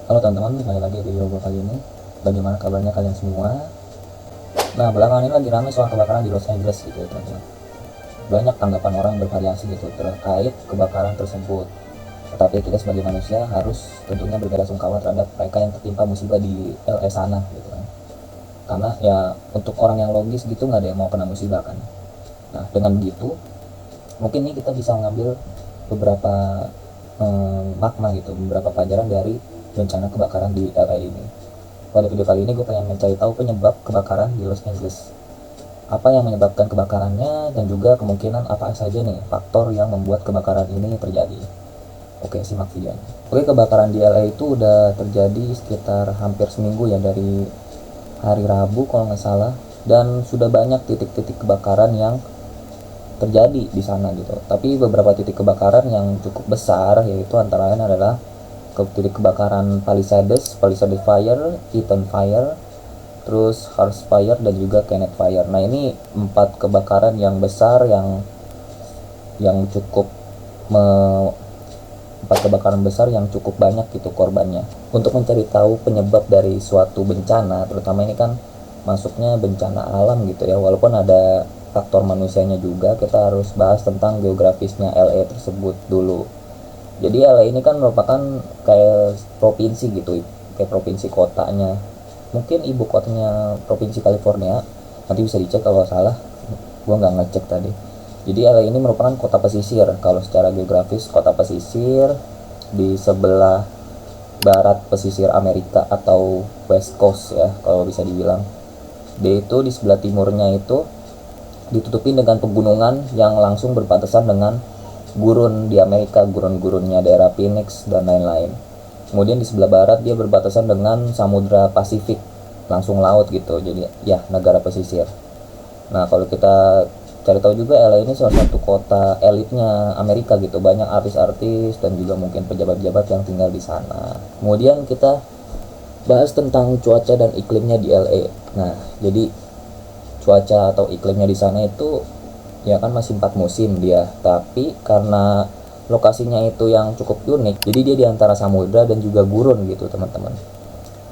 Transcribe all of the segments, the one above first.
Halo teman-teman, kembali lagi di video gue kali ini. Bagaimana kabarnya kalian semua? Nah, belakangan ini lagi ramai soal kebakaran di Los Angeles gitu ya teman-teman. Banyak tanggapan orang yang bervariasi gitu terkait kebakaran tersebut. Tetapi kita sebagai manusia harus tentunya berbelasungkawa terhadap mereka yang tertimpa musibah di LA sana gitu kan. Karena ya untuk orang yang logis gitu nggak ada yang mau kena musibah kan. Nah, dengan begitu mungkin ini kita bisa mengambil beberapa makna gitu, beberapa pelajaran dari bencana kebakaran di LA ini. Pada video kali ini gue pengen mencari tahu penyebab kebakaran di Los Angeles. Apa yang menyebabkan kebakarannya dan juga kemungkinan apa saja nih faktor yang membuat kebakaran ini terjadi. Oke, simak videonya. Oke, kebakaran di LA itu udah terjadi sekitar hampir seminggu ya, dari hari Rabu kalau nggak salah, dan sudah banyak titik-titik kebakaran yang terjadi di sana gitu. Tapi beberapa titik kebakaran yang cukup besar yaitu antara lain adalah titik kebakaran Palisades Fire, Eaton Fire, terus Harsh Fire dan juga Kenneth Fire. Nah, ini 4 kebakaran yang besar yang cukup me, 4 kebakaran besar yang cukup banyak gitu korbannya. Untuk mencari tahu penyebab dari suatu bencana, terutama ini kan masuknya bencana alam gitu ya, walaupun ada faktor manusianya juga, kita harus bahas tentang geografisnya LA tersebut dulu. Jadi LA ini kan merupakan kayak provinsi gitu, kayak provinsi kotanya. Mungkin ibu kotanya provinsi California. Nanti bisa dicek kalau salah. Gua nggak ngecek tadi. Jadi LA ini merupakan kota pesisir. Kalau secara geografis kota pesisir di sebelah barat pesisir Amerika atau West Coast ya, kalau bisa dibilang. Dia itu di sebelah timurnya itu ditutupin dengan pegunungan yang langsung berbatasan dengan gurun di Amerika, gurun-gurunnya daerah Phoenix dan lain-lain. Kemudian di sebelah barat dia berbatasan dengan Samudra Pasifik, langsung laut gitu. Jadi ya negara pesisir. Nah, kalau kita cari tahu juga LA ini salah satu kota elitnya Amerika gitu. Banyak artis-artis dan juga mungkin pejabat-pejabat yang tinggal di sana. Kemudian kita bahas tentang cuaca dan iklimnya di LA. Nah, jadi cuaca atau iklimnya di sana itu ya kan masih 4 musim dia, tapi karena lokasinya itu yang cukup unik, jadi dia di antara samudra dan juga gurun gitu teman-teman.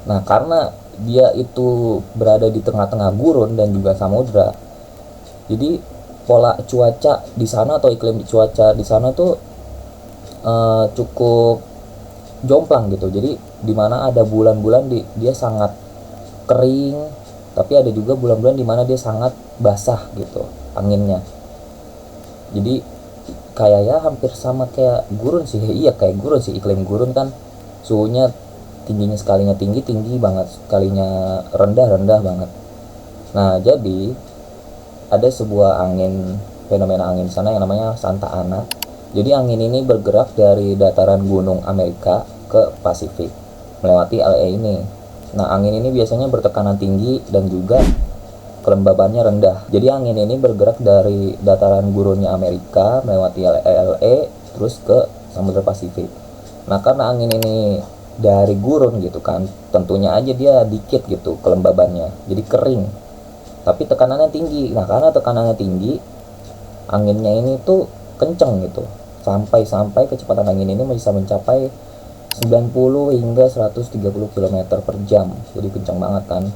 Nah, karena dia itu berada di tengah-tengah gurun dan juga samudra, jadi pola cuaca di sana atau iklim cuaca di sana tuh cukup jomplang gitu. Jadi dimana ada bulan-bulan dia sangat kering, tapi ada juga bulan-bulan dimana dia sangat basah gitu anginnya. Jadi kayak ya hampir sama kayak gurun sih. Iya, kayak gurun sih, iklim gurun kan suhunya tingginya, sekalinya tinggi banget, sekalinya rendah banget. Nah, jadi ada sebuah fenomena angin sana yang namanya Santa Ana. Jadi angin ini bergerak dari dataran gunung Amerika ke Pasifik melewati LA ini. Nah, angin ini biasanya bertekanan tinggi dan juga kelembabannya rendah. Jadi angin ini bergerak dari dataran gurunnya Amerika melewati LA terus ke Samudra Pasifik. Nah, karena angin ini dari gurun gitu kan, tentunya aja dia dikit gitu kelembabannya, jadi kering. Tapi tekanannya tinggi. Nah, karena tekanannya tinggi, anginnya ini tuh kenceng gitu. Sampai kecepatan angin ini bisa mencapai 90 hingga 130 km per jam. Jadi kencang banget kan.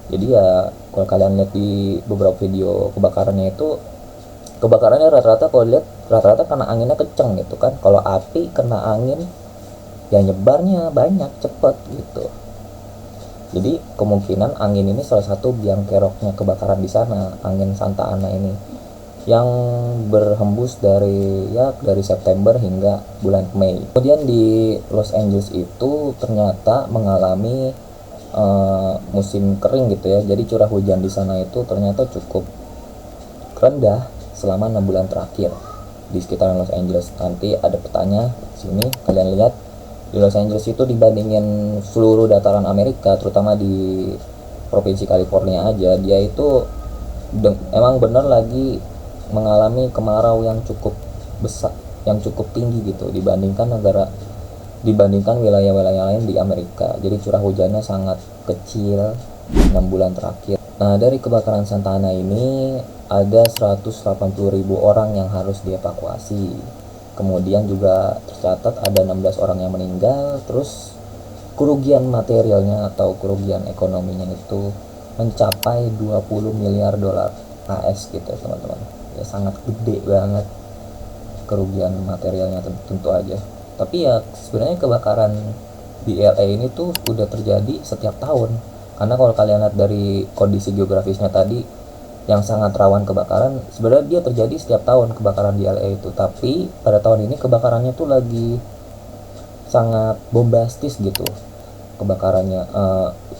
Jadi ya kalau kalian lihat di beberapa video kebakarannya itu, kebakarannya rata-rata kalau lihat rata-rata karena anginnya kenceng gitu kan. Kalau api kena angin ya nyebarnya banyak, cepet gitu. Jadi kemungkinan angin ini salah satu biang keroknya kebakaran di sana, angin Santa Ana ini yang berhembus dari September hingga bulan Mei. Kemudian di Los Angeles itu ternyata mengalami musim kering gitu ya. Jadi curah hujan di sana itu ternyata cukup rendah selama 6 bulan terakhir di sekitaran Los Angeles. Nanti ada petanya sini, kalian lihat di Los Angeles itu dibandingin seluruh dataran Amerika, terutama di provinsi California aja, dia itu emang bener lagi mengalami kemarau yang cukup besar, yang cukup tinggi gitu dibandingkan wilayah-wilayah lain di Amerika. Jadi curah hujannya sangat kecil 6 bulan terakhir. Nah, dari kebakaran Santa Ana ini ada 180.000 orang yang harus dievakuasi. Kemudian juga tercatat ada 16 orang yang meninggal. Terus kerugian materialnya atau kerugian ekonominya itu mencapai 20 miliar dolar AS gitu teman-teman. Ya sangat gede banget kerugian materialnya tentu aja. Tapi ya sebenarnya kebakaran di LA ini tuh udah terjadi setiap tahun. Karena kalau kalian lihat dari kondisi geografisnya tadi yang sangat rawan kebakaran, sebenarnya dia terjadi setiap tahun kebakaran di LA itu. Tapi pada tahun ini kebakarannya tuh lagi sangat bombastis gitu kebakarannya,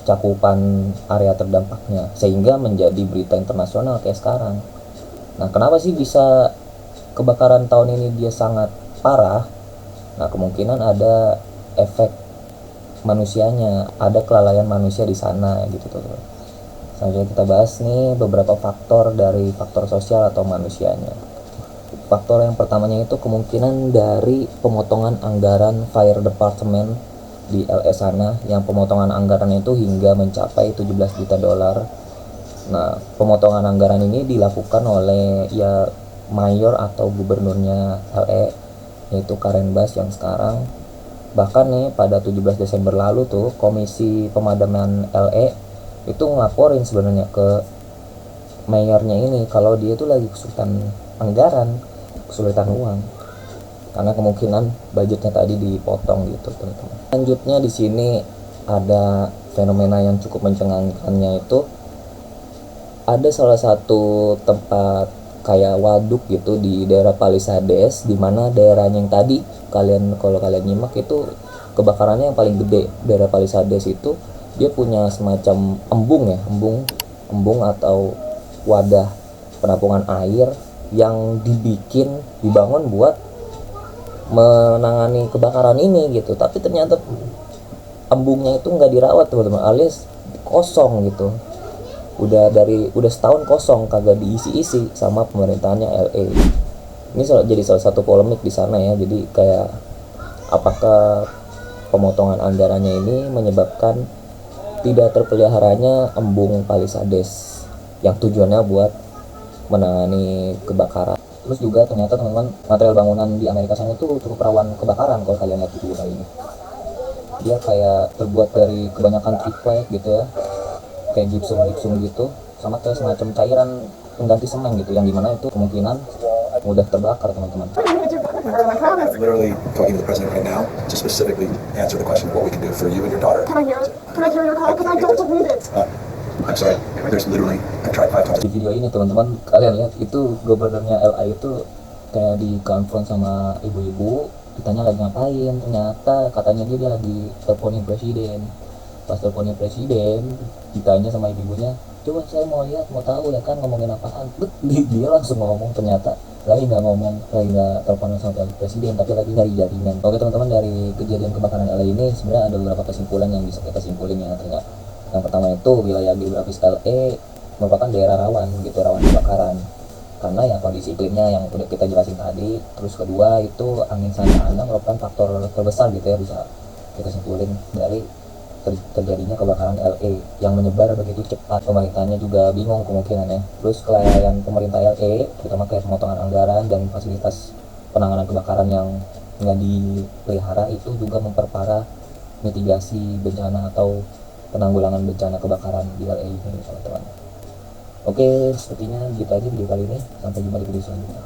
cakupan area terdampaknya, sehingga menjadi berita internasional kayak sekarang. Nah, kenapa sih bisa kebakaran tahun ini dia sangat parah? Nah, kemungkinan ada efek manusianya, ada kelalaian manusia di sana gitu tuh. Selanjutnya kita bahas nih beberapa faktor dari faktor sosial atau manusianya. Faktor yang pertamanya itu kemungkinan dari pemotongan anggaran fire department di LA sana, yang pemotongan anggaran itu hingga mencapai 17 juta dolar. Nah, pemotongan anggaran ini dilakukan oleh ya mayor atau gubernurnya LA, yaitu Karen Bass yang sekarang. Bahkan nih pada 17 Desember lalu tuh Komisi Pemadaman LA itu ngelaporin sebenarnya ke mayornya ini kalau dia tuh lagi kesulitan anggaran, kesulitan uang, karena kemungkinan budgetnya tadi dipotong gitu teman-teman. Selanjutnya di sini ada fenomena yang cukup mencengangkannya, itu ada salah satu tempat kayak waduk gitu di daerah Palisades, di mana daerahnya yang tadi kalau kalian nyimak itu kebakarannya yang paling gede. Daerah Palisades itu dia punya semacam embung atau wadah penampungan air yang dibangun buat menangani kebakaran ini gitu. Tapi ternyata embungnya itu nggak dirawat teman-teman, alias kosong gitu. Udah setahun kosong, kagak diisi-isi sama pemerintahannya LA. Ini jadi salah satu polemik di sana ya. Jadi kayak apakah pemotongan anggarannya ini menyebabkan tidak terpeliharanya embung Palisades yang tujuannya buat menangani kebakaran. Terus juga ternyata teman-teman, material bangunan di Amerika sana itu cukup rawan kebakaran. Kalau kalian lihat video kali ini, dia kayak terbuat dari kebanyakan triplek gitu ya, kayak gipsum gitu, sama kayak semacam cairan pengganti semen gitu, yang dimana itu kemungkinan mudah terbakar teman-teman. I'm literally talking to the president right now to specifically answer the question of what we can do for you and your daughter. Can I hear your call? Because I don't believe it. I'm sorry. There's literally, I've tried 5 times. Di video ini teman-teman kalian lihat itu gubernurnya LA itu kayak dikonfront sama ibu-ibu, ditanya lagi ngapain. Ternyata katanya dia lagi teleponin presiden. Pas teleponin presiden ditanya sama ibu-ibunya, coba saya mau lihat, mau tahu ya kan ngomongin apaan. Dia langsung ngomong, ternyata lagi nggak teleponan sama presiden, tapi lagi nyari jaringan. Oke teman-teman, dari kejadian kebakaran LA ini sebenarnya ada beberapa kesimpulan yang bisa kita simpulin ya. Ternyata yang pertama itu wilayah geografis LA merupakan daerah rawan kebakaran karena yang kondisi iklimnya yang udah kita jelasin tadi. Terus kedua itu angin Santa Ana merupakan faktor terbesar gitu ya, bisa kita simpulin dari terjadinya kebakaran LA yang menyebar begitu cepat. Pemerintahnya juga bingung kemungkinannya. Terus kelalaian pemerintah LA, terutama kayak pemotongan anggaran dan fasilitas penanganan kebakaran yang nggak dipelihara, itu juga memperparah mitigasi bencana atau penanggulangan bencana kebakaran di LA ini teman-teman. Oke, sepertinya gitu aja video kali ini. Sampai jumpa di video selanjutnya.